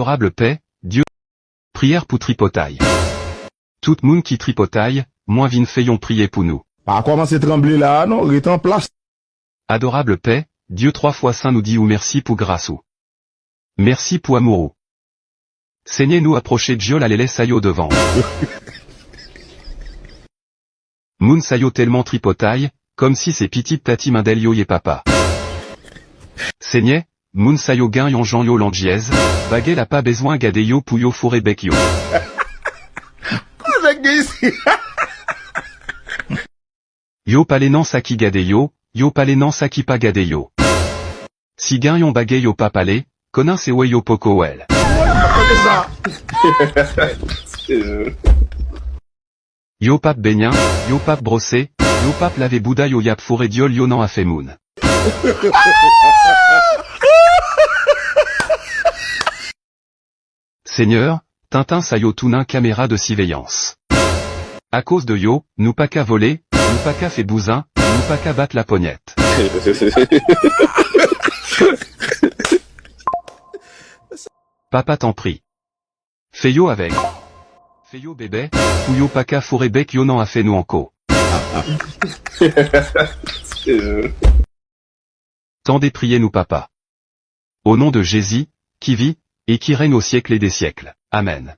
Adorable paix, Dieu. Prière pour tripotaille. Tout moun qui tripotaille, moins vin fayon prier pour nous. Pas commencer à trembler là, non, reste en place. Adorable paix, Dieu 3 fois saint nous dit ou merci pour grâce ou. Merci pour amour ou. Seigneur nous approcher Dieu la lélé sayo devant. Moun sayo tellement tripotaille, comme si c'est petite tati mindel yo yé papa. Seigneur, moun sayo gain yon jan yo landiez, bagay la pas besoin gade yo pou yo fourré bec yo. Quoi ici? Yo palénan saki gade yo palénan saki pa gade yo. Si gain yon bagay yo pa palé, konin se we yo poko wel. Yo pap beignan, yo pap brossé, yo pap lavé bouda yo yap fourré diol yo nan a fait moun. Seigneur, Tintin sa yo tounin caméra de surveillance. À cause de yo, nous pas qu'à voler, nous pas qu'à fait bousin, nous pas qu'à battre la pognette. Papa t'en prie. Fais yo avec. Fais yo bébé, ou yo pas qu'à fourré bec yo nan a fait nous enco. Tendez prier nous papa. Au nom de Jésus, qui vit, et qui règne au siècle et des siècles. Amen.